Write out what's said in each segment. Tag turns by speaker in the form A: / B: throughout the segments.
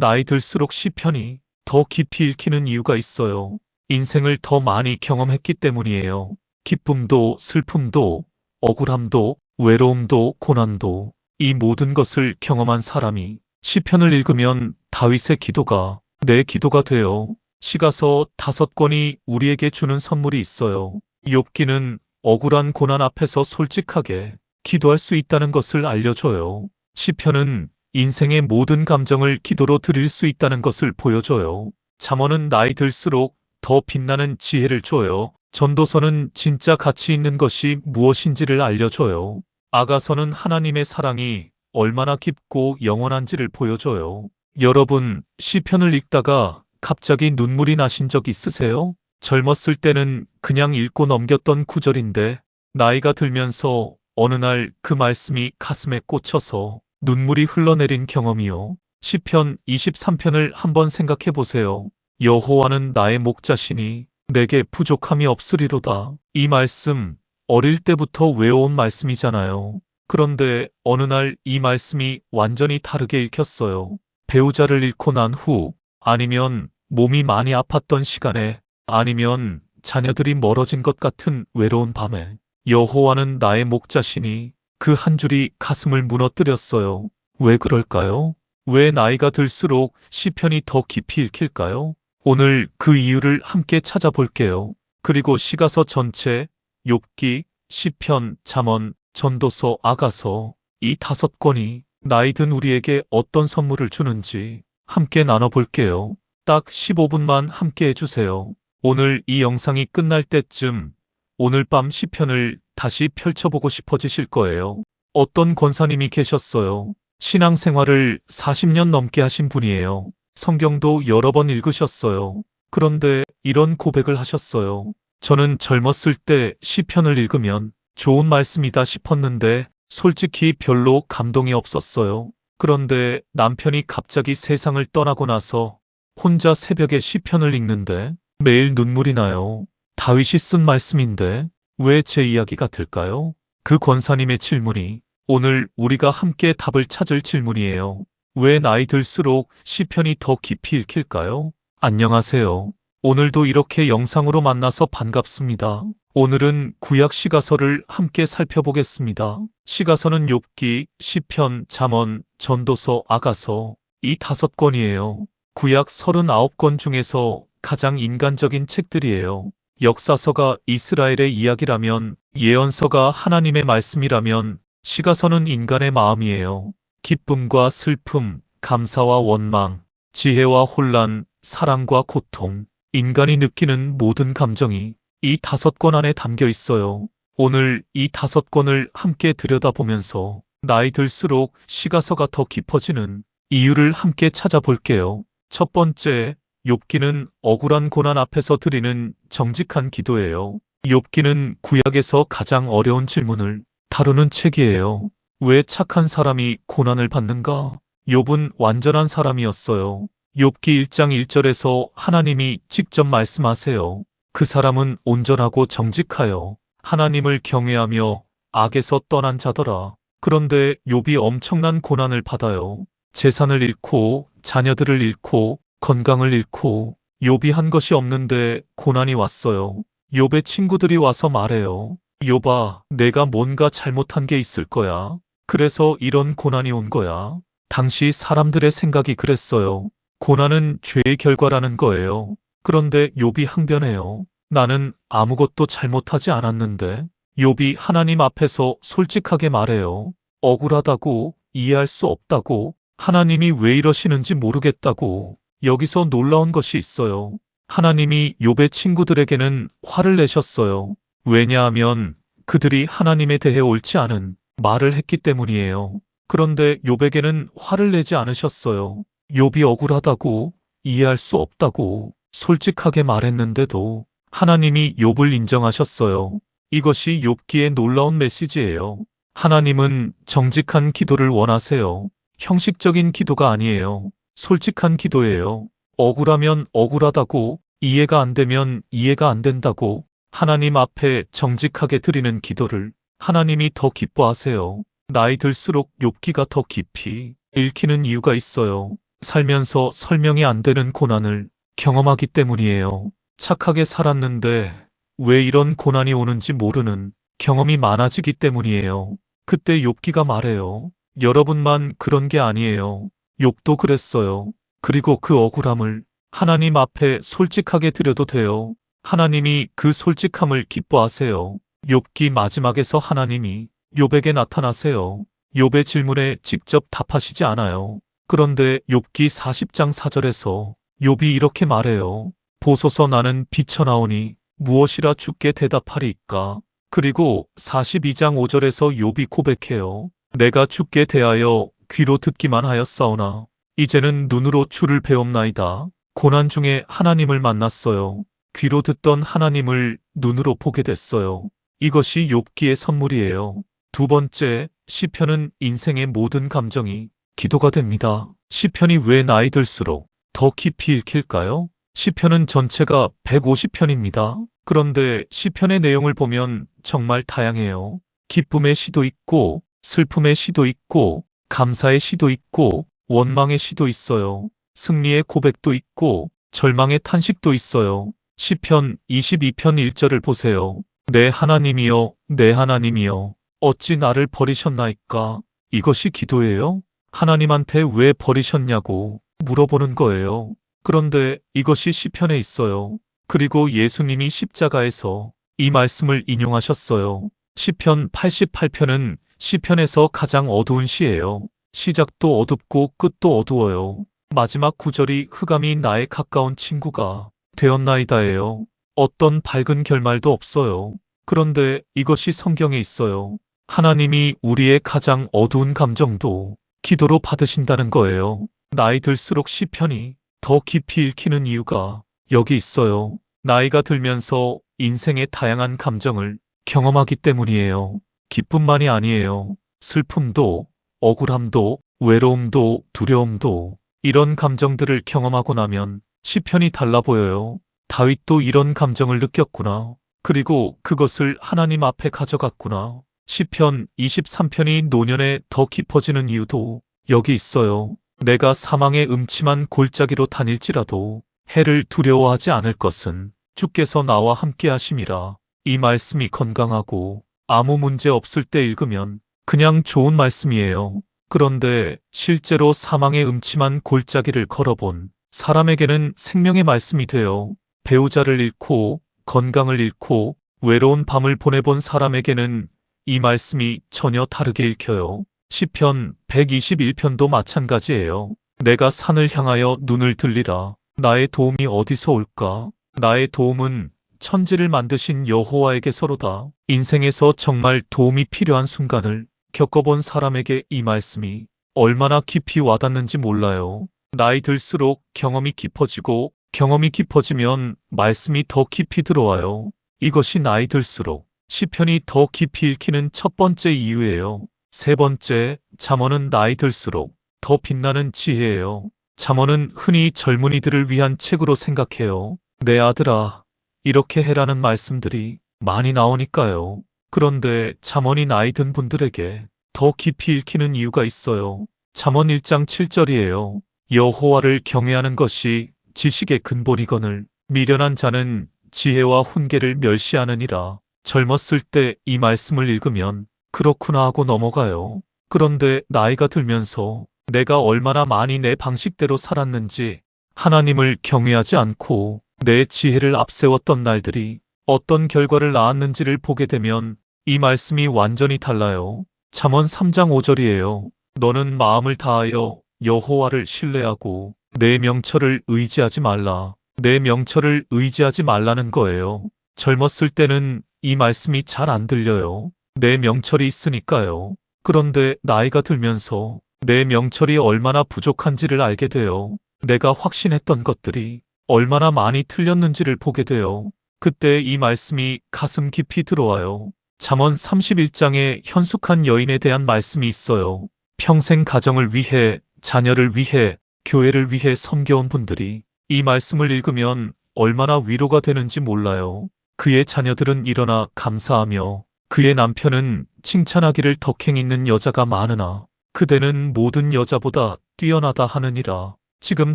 A: 나이 들수록 시편이 더 깊이 읽히는 이유가 있어요. 인생을 더 많이 경험했기 때문이에요. 기쁨도 슬픔도 억울함도 외로움도 고난도 이 모든 것을 경험한 사람이 시편을 읽으면 다윗의 기도가 내 기도가 돼요. 시가서 5권이 우리에게 주는 선물이 있어요. 욥기는 억울한 고난 앞에서 솔직하게 기도할 수 있다는 것을 알려줘요. 시편은 인생의 모든 감정을 기도로 드릴 수 있다는 것을 보여줘요. 잠언은 나이 들수록 더 빛나는 지혜를 줘요. 전도서는 진짜 가치 있는 것이 무엇인지를 알려줘요. 아가서는 하나님의 사랑이 얼마나 깊고 영원한지를 보여줘요. 여러분, 시편을 읽다가 갑자기 눈물이 나신 적 있으세요? 젊었을 때는 그냥 읽고 넘겼던 구절인데 나이가 들면서 어느 날 그 말씀이 가슴에 꽂혀서 눈물이 흘러내린 경험이요. 시편 23편을 한번 생각해 보세요. 여호와는 나의 목자시니 내게 부족함이 없으리로다. 이 말씀 어릴 때부터 외워온 말씀이잖아요. 그런데 어느 날 이 말씀이 완전히 다르게 읽혔어요. 배우자를 잃고 난 후, 아니면 몸이 많이 아팠던 시간에, 아니면 자녀들이 멀어진 것 같은 외로운 밤에 여호와는 나의 목자시니 그 한 줄이 가슴을 무너뜨렸어요. 왜 그럴까요? 왜 나이가 들수록 시편이 더 깊이 읽힐까요? 오늘 그 이유를 함께 찾아볼게요. 그리고 시가서 전체, 욥기, 시편, 잠언, 전도서, 아가서 이 5권이 나이 든 우리에게 어떤 선물을 주는지 함께 나눠볼게요. 딱 15분만 함께 해주세요. 오늘 이 영상이 끝날 때쯤 오늘 밤 시편을 다시 펼쳐보고 싶어지실 거예요. 어떤 권사님이 계셨어요. 신앙생활을 40년 넘게 하신 분이에요. 성경도 여러 번 읽으셨어요. 그런데 이런 고백을 하셨어요. 저는 젊었을 때 시편을 읽으면 좋은 말씀이다 싶었는데 솔직히 별로 감동이 없었어요. 그런데 남편이 갑자기 세상을 떠나고 나서 혼자 새벽에 시편을 읽는데 매일 눈물이 나요. 다윗이 쓴 말씀인데 왜 제 이야기 같을까요? 그 권사님의 질문이 오늘 우리가 함께 답을 찾을 질문이에요. 왜 나이 들수록 시편이 더 깊이 읽힐까요? 안녕하세요. 오늘도 이렇게 영상으로 만나서 반갑습니다. 오늘은 구약 시가서를 함께 살펴보겠습니다. 시가서는 욥기, 시편, 잠언, 전도서, 아가서 이 5권이에요. 구약 39권 중에서 가장 인간적인 책들이에요. 역사서가 이스라엘의 이야기라면, 예언서가 하나님의 말씀이라면 시가서는 인간의 마음이에요. 기쁨과 슬픔, 감사와 원망, 지혜와 혼란, 사랑과 고통, 인간이 느끼는 모든 감정이 이 5권 안에 담겨 있어요. 오늘 이 5권을 함께 들여다보면서 나이 들수록 시가서가 더 깊어지는 이유를 함께 찾아볼게요. 첫 번째, 욥기는 억울한 고난 앞에서 드리는 정직한 기도예요. 욥기는 구약에서 가장 어려운 질문을 다루는 책이에요. 왜 착한 사람이 고난을 받는가? 욥은 완전한 사람이었어요. 욥기 1장 1절에서 하나님이 직접 말씀하세요. 그 사람은 온전하고 정직하여 하나님을 경외하며 악에서 떠난 자더라. 그런데 욥이 엄청난 고난을 받아요. 재산을 잃고 자녀들을 잃고 건강을 잃고 욥이 한 것이 없는데 고난이 왔어요. 욥의 친구들이 와서 말해요. 욥아, 내가 뭔가 잘못한 게 있을 거야. 그래서 이런 고난이 온 거야. 당시 사람들의 생각이 그랬어요. 고난은 죄의 결과라는 거예요. 그런데 욥이 항변해요. 나는 아무것도 잘못하지 않았는데. 욥이 하나님 앞에서 솔직하게 말해요. 억울하다고, 이해할 수 없다고, 하나님이 왜 이러시는지 모르겠다고. 여기서 놀라운 것이 있어요. 하나님이 욥의 친구들에게는 화를 내셨어요. 왜냐하면 그들이 하나님에 대해 옳지 않은 말을 했기 때문이에요. 그런데 욥에게는 화를 내지 않으셨어요. 욥이 억울하다고, 이해할 수 없다고 솔직하게 말했는데도 하나님이 욥을 인정하셨어요. 이것이 욥기의 놀라운 메시지예요. 하나님은 정직한 기도를 원하세요. 형식적인 기도가 아니에요. 솔직한 기도예요. 억울하면 억울하다고, 이해가 안 되면 이해가 안 된다고 하나님 앞에 정직하게 드리는 기도를 하나님이 더 기뻐하세요. 나이 들수록 욥기가 더 깊이 읽히는 이유가 있어요. 살면서 설명이 안 되는 고난을 경험하기 때문이에요. 착하게 살았는데 왜 이런 고난이 오는지 모르는 경험이 많아지기 때문이에요. 그때 욥기가 말해요. 여러분만 그런 게 아니에요. 욥도 그랬어요. 그리고 그 억울함을 하나님 앞에 솔직하게 드려도 돼요. 하나님이 그 솔직함을 기뻐하세요. 욥기 마지막에서 하나님이 욥에게 나타나세요. 욥의 질문에 직접 답하시지 않아요. 그런데 욥기 40장 4절에서 욥이 이렇게 말해요. 보소서 나는 비쳐나오니 무엇이라 주께 대답하리이까. 그리고 42장 5절에서 욥이 고백해요. 내가 주께 대하여 귀로 듣기만 하였사오나 이제는 눈으로 주를 배움나이다. 고난 중에 하나님을 만났어요. 귀로 듣던 하나님을 눈으로 보게 됐어요. 이것이 욥기의 선물이에요. 두 번째, 시편은 인생의 모든 감정이 기도가 됩니다. 시편이 왜 나이 들수록 더 깊이 읽힐까요? 시편은 전체가 150편입니다. 그런데 시편의 내용을 보면 정말 다양해요. 기쁨의 시도 있고, 슬픔의 시도 있고, 감사의 시도 있고, 원망의 시도 있어요. 승리의 고백도 있고, 절망의 탄식도 있어요. 시편 22편 1절을 보세요. 내 하나님이여, 내 하나님이여, 어찌 나를 버리셨나이까? 이것이 기도예요? 하나님한테 왜 버리셨냐고 물어보는 거예요. 그런데 이것이 시편에 있어요. 그리고 예수님이 십자가에서 이 말씀을 인용하셨어요. 시편 88편은 시편에서 가장 어두운 시예요. 시작도 어둡고 끝도 어두워요. 마지막 구절이 흑암이 나의 가까운 친구가 되었나이다예요. 어떤 밝은 결말도 없어요. 그런데 이것이 성경에 있어요. 하나님이 우리의 가장 어두운 감정도 기도로 받으신다는 거예요. 나이 들수록 시편이 더 깊이 읽히는 이유가 여기 있어요. 나이가 들면서 인생의 다양한 감정을 경험하기 때문이에요. 기쁨만이 아니에요. 슬픔도, 억울함도, 외로움도, 두려움도 이런 감정들을 경험하고 나면 시편이 달라 보여요. 다윗도 이런 감정을 느꼈구나. 그리고 그것을 하나님 앞에 가져갔구나. 시편 23편이 노년에 더 깊어지는 이유도 여기 있어요. 내가 사망의 음침한 골짜기로 다닐지라도 해를 두려워하지 않을 것은 주께서 나와 함께 하심이라. 이 말씀이 건강하고 아무 문제 없을 때 읽으면 그냥 좋은 말씀이에요. 그런데 실제로 사망의 음침한 골짜기를 걸어본 사람에게는 생명의 말씀이 돼요. 배우자를 잃고 건강을 잃고 외로운 밤을 보내본 사람에게는 이 말씀이 전혀 다르게 읽혀요. 시편 121편도 마찬가지예요. 내가 산을 향하여 눈을 들리라. 나의 도움이 어디서 올까? 나의 도움은 천지를 만드신 여호와에게서로다. 인생에서 정말 도움이 필요한 순간을 겪어본 사람에게 이 말씀이 얼마나 깊이 와닿는지 몰라요. 나이 들수록 경험이 깊어지고 경험이 깊어지면 말씀이 더 깊이 들어와요. 이것이 나이 들수록 시편이 더 깊이 읽히는 첫 번째 이유예요. 세 번째, 잠언은 나이 들수록 더 빛나는 지혜예요. 잠언은 흔히 젊은이들을 위한 책으로 생각해요. 내 아들아, 이렇게 해라는 말씀들이 많이 나오니까요. 그런데 잠언이 나이 든 분들에게 더 깊이 읽히는 이유가 있어요. 잠언 1장 7절이에요. 여호와를 경외하는 것이 지식의 근본이거늘 미련한 자는 지혜와 훈계를 멸시하느니라. 젊었을 때 이 말씀을 읽으면 그렇구나 하고 넘어가요. 그런데 나이가 들면서 내가 얼마나 많이 내 방식대로 살았는지 하나님을 경외하지 않고 내 지혜를 앞세웠던 날들이 어떤 결과를 낳았는지를 보게 되면 이 말씀이 완전히 달라요. 잠언 3장 5절이에요. 너는 마음을 다하여 여호와를 신뢰하고 내 명철을 의지하지 말라. 내 명철을 의지하지 말라는 거예요. 젊었을 때는 이 말씀이 잘 안 들려요. 내 명철이 있으니까요. 그런데 나이가 들면서 내 명철이 얼마나 부족한지를 알게 돼요. 내가 확신했던 것들이 얼마나 많이 틀렸는지를 보게 돼요. 그때 이 말씀이 가슴 깊이 들어와요. 잠언 31장에 현숙한 여인에 대한 말씀이 있어요. 평생 가정을 위해, 자녀를 위해, 교회를 위해 섬겨온 분들이 이 말씀을 읽으면 얼마나 위로가 되는지 몰라요. 그의 자녀들은 일어나 감사하며 그의 남편은 칭찬하기를 덕행 있는 여자가 많으나 그대는 모든 여자보다 뛰어나다 하느니라. 지금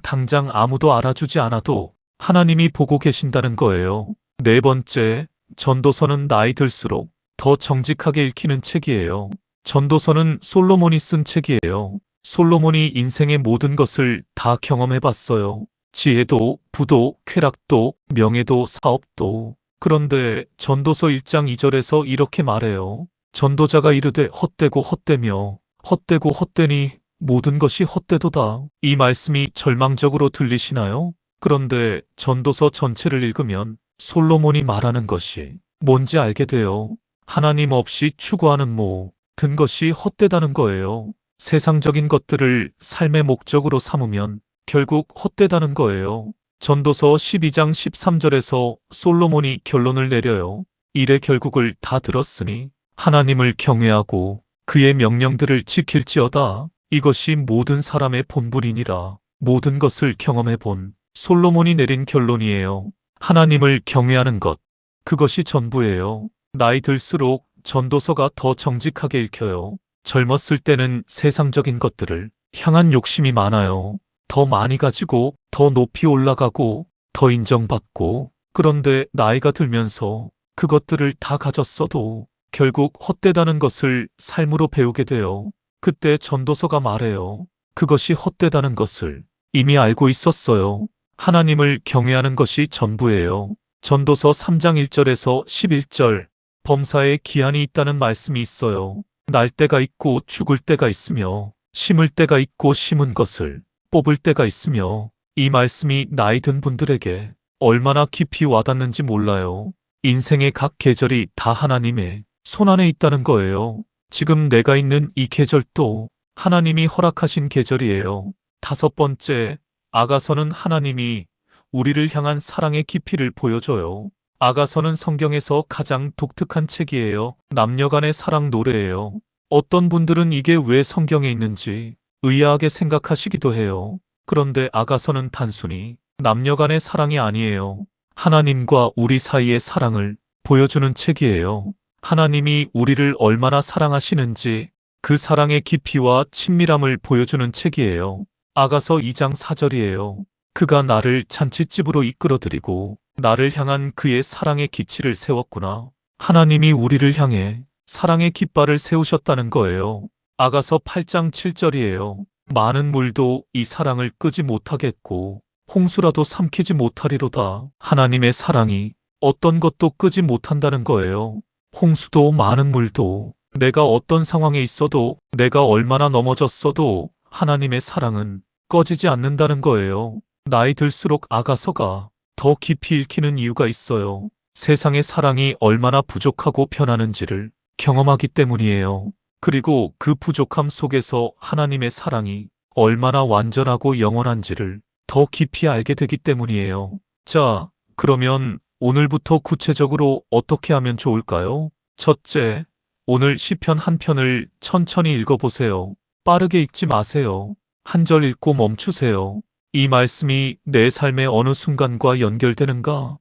A: 당장 아무도 알아주지 않아도 하나님이 보고 계신다는 거예요. 네 번째, 전도서는 나이 들수록 더 정직하게 읽히는 책이에요. 전도서는 솔로몬이 쓴 책이에요. 솔로몬이 인생의 모든 것을 다 경험해봤어요. 지혜도, 부도, 쾌락도, 명예도, 사업도. 그런데 전도서 1장 2절에서 이렇게 말해요. 전도자가 이르되 헛되고 헛되며 헛되고 헛되니 모든 것이 헛되도다. 이 말씀이 절망적으로 들리시나요? 그런데 전도서 전체를 읽으면 솔로몬이 말하는 것이 뭔지 알게 돼요. 하나님 없이 추구하는 모든 것이 헛되다는 거예요. 세상적인 것들을 삶의 목적으로 삼으면 결국 헛되다는 거예요. 전도서 12장 13절에서 솔로몬이 결론을 내려요. 일의 결국을 다 들었으니 하나님을 경외하고 그의 명령들을 지킬지어다. 이것이 모든 사람의 본분이니라. 모든 것을 경험해 본 솔로몬이 내린 결론이에요. 하나님을 경외하는 것, 그것이 전부예요. 나이 들수록 전도서가 더 정직하게 읽혀요. 젊었을 때는 세상적인 것들을 향한 욕심이 많아요. 더 많이 가지고 더 높이 올라가고 더 인정받고. 그런데 나이가 들면서 그것들을 다 가졌어도 결국 헛되다는 것을 삶으로 배우게 돼요. 그때 전도서가 말해요. 그것이 헛되다는 것을 이미 알고 있었어요. 하나님을 경외하는 것이 전부예요. 전도서 3장 1절에서 11절, 범사에 기한이 있다는 말씀이 있어요. 날 때가 있고 죽을 때가 있으며 심을 때가 있고 심은 것을 뽑을 때가 있으며. 이 말씀이 나이 든 분들에게 얼마나 깊이 와닿는지 몰라요. 인생의 각 계절이 다 하나님의 손안에 있다는 거예요. 지금 내가 있는 이 계절도 하나님이 허락하신 계절이에요. 다섯 번째, 아가서는 하나님이 우리를 향한 사랑의 깊이를 보여줘요. 아가서는 성경에서 가장 독특한 책이에요. 남녀 간의 사랑 노래예요. 어떤 분들은 이게 왜 성경에 있는지 의아하게 생각하시기도 해요. 그런데 아가서는 단순히 남녀 간의 사랑이 아니에요. 하나님과 우리 사이의 사랑을 보여주는 책이에요. 하나님이 우리를 얼마나 사랑하시는지 그 사랑의 깊이와 친밀함을 보여주는 책이에요. 아가서 2장 4절이에요. 그가 나를 잔칫집으로 이끌어들이고 나를 향한 그의 사랑의 기치를 세웠구나. 하나님이 우리를 향해 사랑의 깃발을 세우셨다는 거예요. 아가서 8장 7절이에요. 많은 물도 이 사랑을 끄지 못하겠고 홍수라도 삼키지 못하리로다. 하나님의 사랑이 어떤 것도 끄지 못한다는 거예요. 홍수도 많은 물도, 내가 어떤 상황에 있어도, 내가 얼마나 넘어졌어도 하나님의 사랑은 꺼지지 않는다는 거예요. 나이 들수록 아가서가 더 깊이 읽히는 이유가 있어요. 세상의 사랑이 얼마나 부족하고 편하는지를 경험하기 때문이에요. 그리고 그 부족함 속에서 하나님의 사랑이 얼마나 완전하고 영원한지를 더 깊이 알게 되기 때문이에요. 자, 그러면 오늘부터 구체적으로 어떻게 하면 좋을까요? 첫째, 오늘 시편 한 편을 천천히 읽어보세요. 빠르게 읽지 마세요. 한 절 읽고 멈추세요. 이 말씀이 내 삶의 어느 순간과 연결되는가?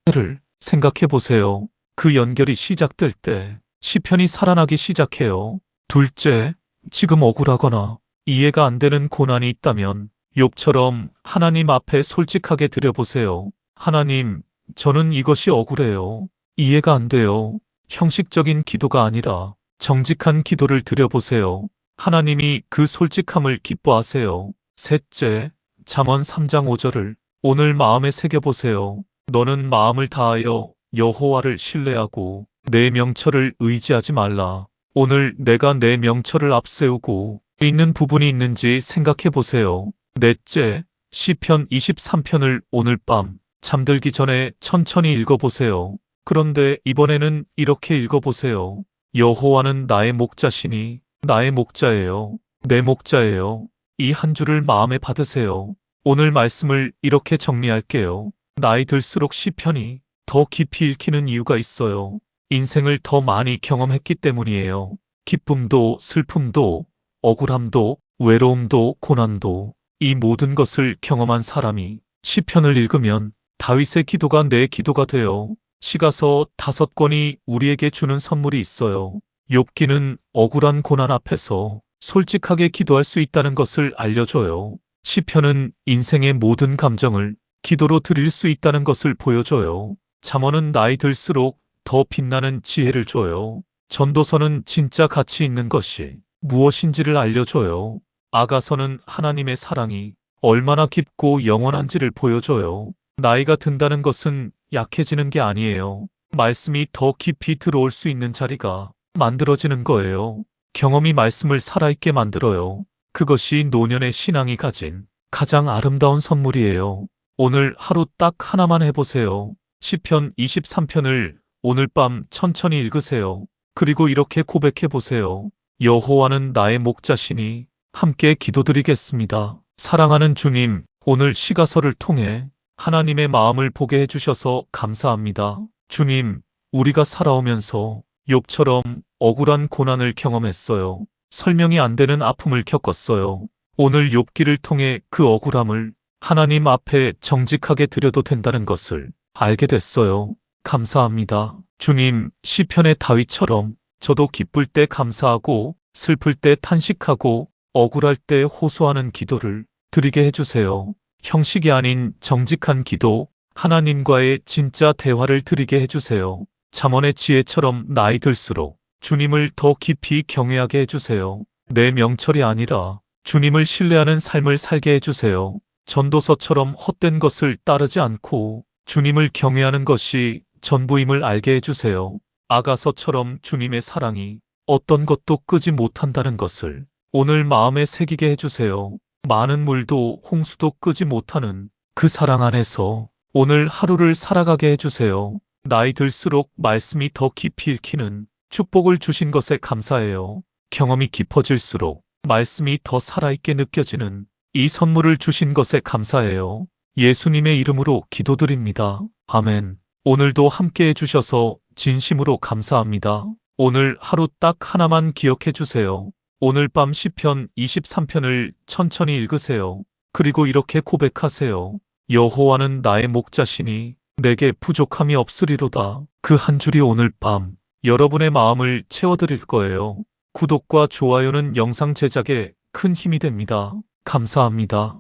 A: 를 생각해 보세요. 그 연결이 시작될 때 시편이 살아나기 시작해요. 둘째, 지금 억울하거나 이해가 안 되는 고난이 있다면 욥처럼 하나님 앞에 솔직하게 드려보세요. 하나님, 저는 이것이 억울해요. 이해가 안 돼요. 형식적인 기도가 아니라 정직한 기도를 드려보세요. 하나님이 그 솔직함을 기뻐하세요. 셋째, 잠언 3장 5절을 오늘 마음에 새겨보세요. 너는 마음을 다하여 여호와를 신뢰하고 내 명철을 의지하지 말라. 오늘 내가 내 명철을 앞세우고 있는 부분이 있는지 생각해 보세요. 넷째, 시편 23편을 오늘 밤 잠들기 전에 천천히 읽어보세요. 그런데 이번에는 이렇게 읽어보세요. 여호와는 나의 목자시니 나의 목자예요. 내 목자예요. 이 한 줄을 마음에 받으세요. 오늘 말씀을 이렇게 정리할게요. 나이 들수록 시편이 더 깊이 읽히는 이유가 있어요. 인생을 더 많이 경험했기 때문이에요. 기쁨도 슬픔도 억울함도 외로움도 고난도 이 모든 것을 경험한 사람이 시편을 읽으면 다윗의 기도가 내 기도가 돼요. 시가서 5권이 우리에게 주는 선물이 있어요. 욥기는 억울한 고난 앞에서 솔직하게 기도할 수 있다는 것을 알려줘요. 시편은 인생의 모든 감정을 기도로 드릴 수 있다는 것을 보여줘요. 잠언은 나이 들수록 더 빛나는 지혜를 줘요. 전도서는 진짜 가치 있는 것이 무엇인지를 알려줘요. 아가서는 하나님의 사랑이 얼마나 깊고 영원한지를 보여줘요. 나이가 든다는 것은 약해지는 게 아니에요. 말씀이 더 깊이 들어올 수 있는 자리가 만들어지는 거예요. 경험이 말씀을 살아있게 만들어요. 그것이 노년의 신앙이 가진 가장 아름다운 선물이에요. 오늘 하루 딱 하나만 해보세요. 시편 23편을 오늘 밤 천천히 읽으세요. 그리고 이렇게 고백해 보세요. 여호와는 나의 목자시니 함께 기도드리겠습니다. 사랑하는 주님, 오늘 시가서를 통해 하나님의 마음을 보게 해주셔서 감사합니다. 주님, 우리가 살아오면서 욥처럼 억울한 고난을 경험했어요. 설명이 안 되는 아픔을 겪었어요. 오늘 욥기를 통해 그 억울함을 하나님 앞에 정직하게 드려도 된다는 것을 알게 됐어요. 감사합니다. 주님, 시편의 다윗처럼 저도 기쁠 때 감사하고 슬플 때 탄식하고 억울할 때 호소하는 기도를 드리게 해주세요. 형식이 아닌 정직한 기도, 하나님과의 진짜 대화를 드리게 해주세요. 잠언의 지혜처럼 나이 들수록 주님을 더 깊이 경외하게 해주세요. 내 명철이 아니라 주님을 신뢰하는 삶을 살게 해주세요. 전도서처럼 헛된 것을 따르지 않고 주님을 경외하는 것이 전부임을 알게 해주세요. 아가서처럼 주님의 사랑이 어떤 것도 끄지 못한다는 것을 오늘 마음에 새기게 해주세요. 많은 물도 홍수도 끄지 못하는 그 사랑 안에서 오늘 하루를 살아가게 해주세요. 나이 들수록 말씀이 더 깊이 읽히는 축복을 주신 것에 감사해요. 경험이 깊어질수록 말씀이 더 살아있게 느껴지는 이 선물을 주신 것에 감사해요. 예수님의 이름으로 기도드립니다. 아멘. 오늘도 함께 해주셔서 진심으로 감사합니다. 오늘 하루 딱 하나만 기억해 주세요. 오늘 밤 시편 23편을 천천히 읽으세요. 그리고 이렇게 고백하세요. 여호와는 나의 목자시니 내게 부족함이 없으리로다. 그 한 줄이 오늘 밤 여러분의 마음을 채워드릴 거예요. 구독과 좋아요는 영상 제작에 큰 힘이 됩니다. 감사합니다.